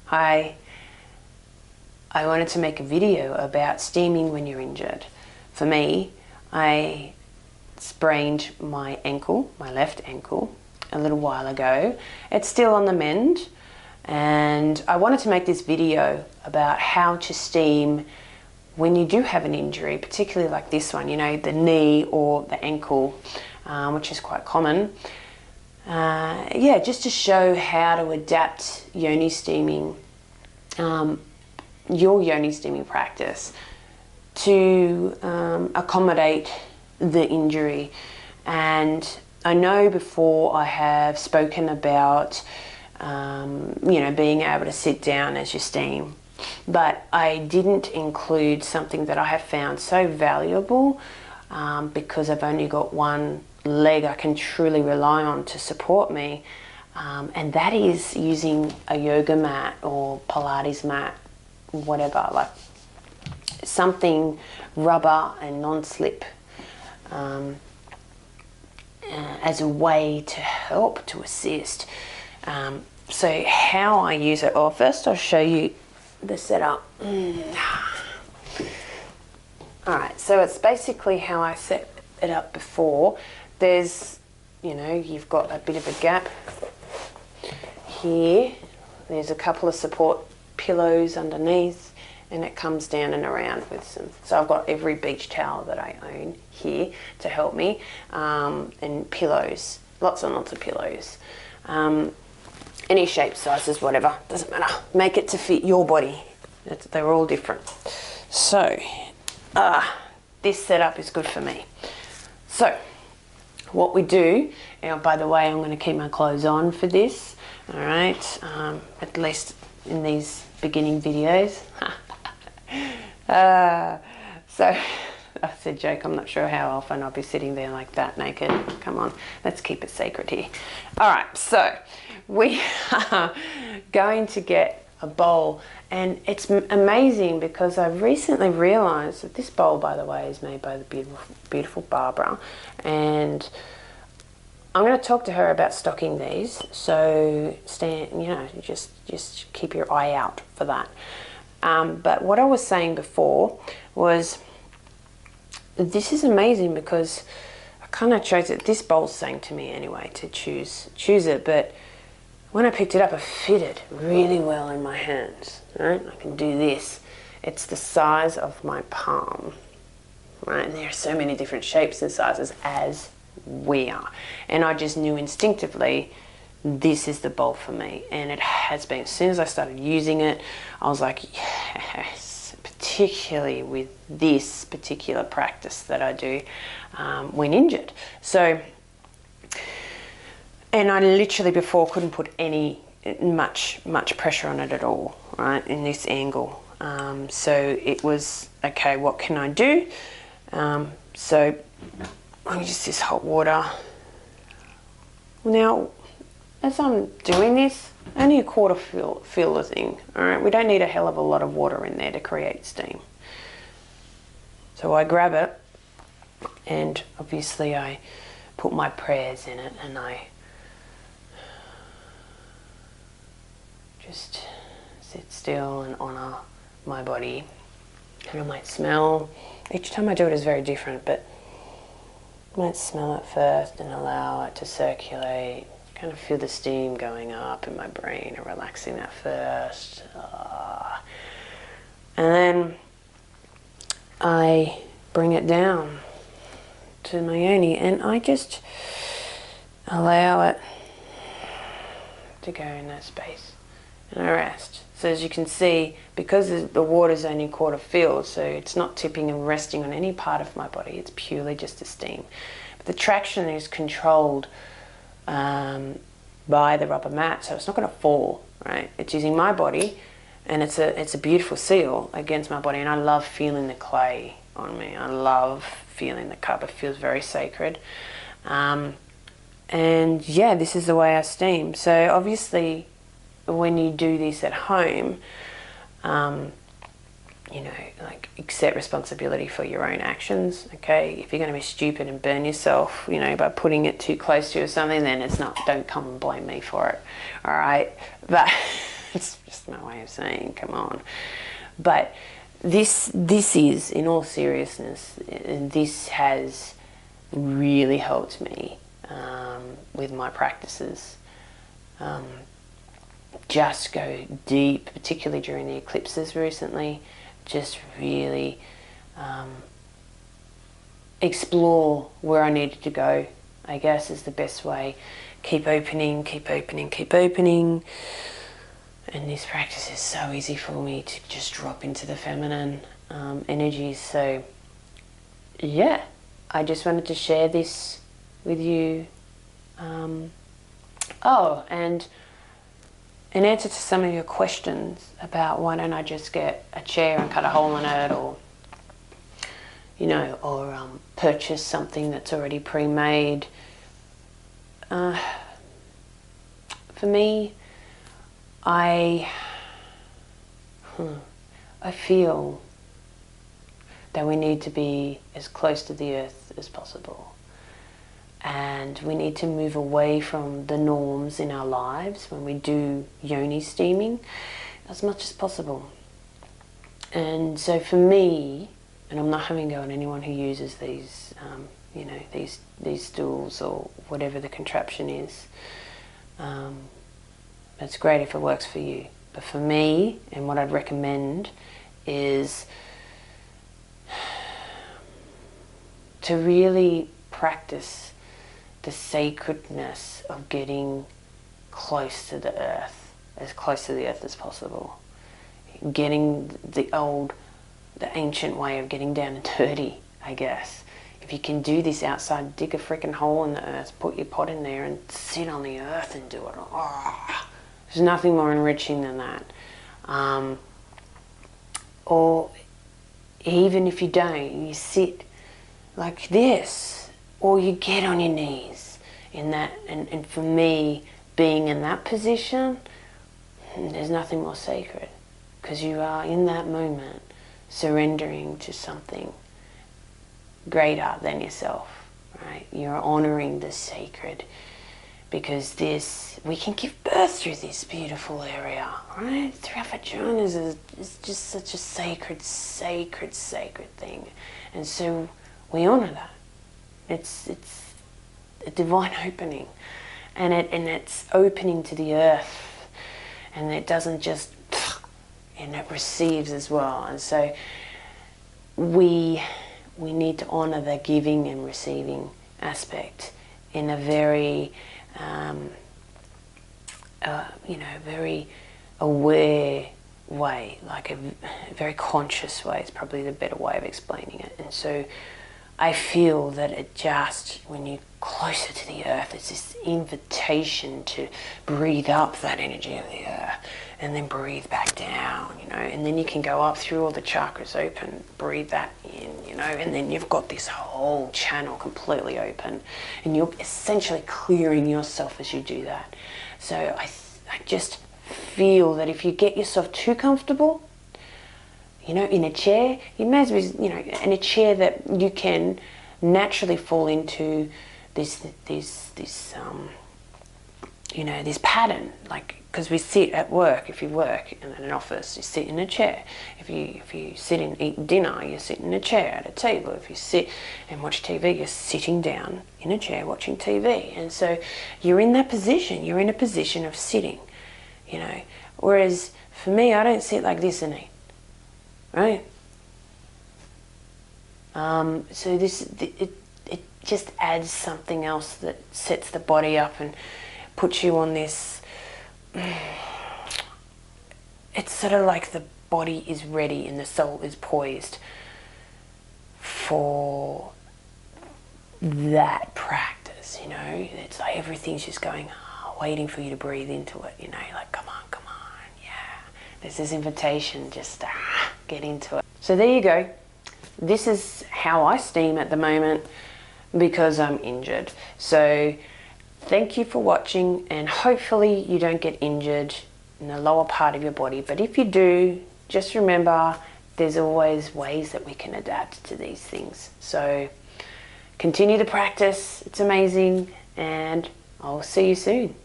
Hi, I wanted to make a video about steaming when you're injured. For me, I sprained my ankle, my left ankle, a little while ago. It's still on the mend, and I wanted to make this video about how to steam when you do have an injury, particularly like this one, you know, the knee or the ankle, which is quite common. Yeah, just to show how to adapt Yoni steaming, your Yoni steaming practice to accommodate the injury. And I know before I have spoken about, you know, being able to sit down as you steam, but I didn't include something that I have found so valuable because I've only got one leg I can truly rely on to support me, and that is using a yoga mat or Pilates mat, whatever, like something rubber and non-slip, as a way to help, to assist. So how I use it, or first I'll show you the setup. Alright, so it's basically how I set it up before. There's, you know, you've got a bit of a gap here. There's a couple of support pillows underneath, and it comes down and around with some. So I've got every beach towel that I own here to help me, and pillows, lots and lots of pillows. Any shape, sizes, whatever, doesn't matter. Make it to fit your body. They're all different. So, this setup is good for me. So, what we do, and by the way, I'm going to keep my clothes on for this, all right, at least in these beginning videos. So, that's a joke. I'm not sure how often I'll be sitting there like that naked. Come on, let's keep it sacred here. All right, so we are going to get a bowl, and it's amazing because I've recently realized that this bowl, by the way, is made by the beautiful Barbara, and I'm going to talk to her about stocking these, so you know, just keep your eye out for that. But what I was saying before was, this is amazing because I kind of chose it. This bowl's saying to me anyway to choose it, but when I picked it up, it fitted really well in my hands. Right? I can do this. It's the size of my palm. Right? And there are so many different shapes and sizes, as we are. And I just knew instinctively this is the bowl for me. And it has been. As soon as I started using it, I was like, yes, particularly with this particular practice that I do when injured. So, and I literally before couldn't put any much pressure on it at all, right, in this angle. So it was, okay, what can I do? So I use this hot water. Now, as I'm doing this, only a quarter fill the thing, all right? We don't need a hell of a lot of water in there to create steam. So I grab it, and obviously I put my prayers in it, and I just sit still and honor my body. And I might smell, each time I do it is very different, but I might smell it first and allow it to circulate. Kind of feel the steam going up in my brain and relaxing that first. And then I bring it down to my yoni, and I just allow it to go in that space. And I rest. So as you can see, because the water's only quarter filled, so it's not tipping and resting on any part of my body, it's purely just a steam. But the traction is controlled by the rubber mat, so it's not going to fall, right? It's using my body, and it's a beautiful seal against my body, and I love feeling the clay on me. I love feeling the cup. It feels very sacred. And yeah, this is the way I steam. So obviously, when you do this at home, you know, like, accept responsibility for your own actions, okay? If you're going to be stupid and burn yourself, you know, by putting it too close to you or something, then it's not, don't come and blame me for it, all right? But It's just my way of saying, come on. But this is, in all seriousness, this has really helped me with my practices. Just go deep, particularly during the eclipses recently. Just really explore where I needed to go, I guess, is the best way. Keep opening, keep opening, keep opening. And this practice is so easy for me to just drop into the feminine energies. So yeah, I just wanted to share this with you. Oh, and in answer to some of your questions about why don't I just get a chair and cut a hole in it, or you know, or purchase something that's already pre-made. For me, I feel that we need to be as close to the earth as possible. And we need to move away from the norms in our lives when we do Yoni steaming as much as possible. And so for me, and I'm not having a go at anyone who uses these, you know, these stools or whatever the contraption is. It's great if it works for you. But for me, and what I'd recommend is to really practice the sacredness of getting close to the earth, as close to the earth as possible. Getting the ancient way of getting down and dirty, I guess. If you can do this outside, dig a freaking hole in the earth, put your pot in there and sit on the earth and do it. Oh, there's nothing more enriching than that. Or even if you don't, you sit like this, or you get on your knees in that. And for me, being in that position, there's nothing more sacred, because you are in that moment surrendering to something greater than yourself, right? You're honoring the sacred, because we can give birth through this beautiful area, right? Through our vaginas is just such a sacred, sacred, sacred thing. And so we honor that. It's a divine opening, and it's opening to the earth, and it doesn't just, and it receives as well. And so we need to honor the giving and receiving aspect in a very very aware way, like a very conscious way is probably the better way of explaining it. And so I feel that it just, when you're closer to the earth, it's this invitation to breathe up that energy of the earth and then breathe back down, you know, and then you can go up through all the chakras open, breathe that in, you know, and then you've got this whole channel completely open, and you're essentially clearing yourself as you do that. So I just feel that if you get yourself too comfortable, you know, in a chair, you may as well, you know, in a chair that you can naturally fall into this pattern, like, because we sit at work. If you work in an office, you sit in a chair. If you sit and eat dinner, you sit in a chair at a table. If you sit and watch TV, you're sitting down in a chair watching TV. And so you're in that position. You're in a position of sitting, you know. Whereas for me, I don't sit like this and eat. Right? So it just adds something else that sets the body up and puts you on this. It's sort of like the body is ready and the soul is poised for that practice, you know. It's like everything's just going, waiting for you to breathe into it, you know, like, come on, yeah. There's this invitation just to get into it. So there you go. This is how I steam at the moment because I'm injured. So thank you for watching, and hopefully you don't get injured in the lower part of your body. But if you do, just remember there's always ways that we can adapt to these things. So continue to practice. It's amazing, and I'll see you soon.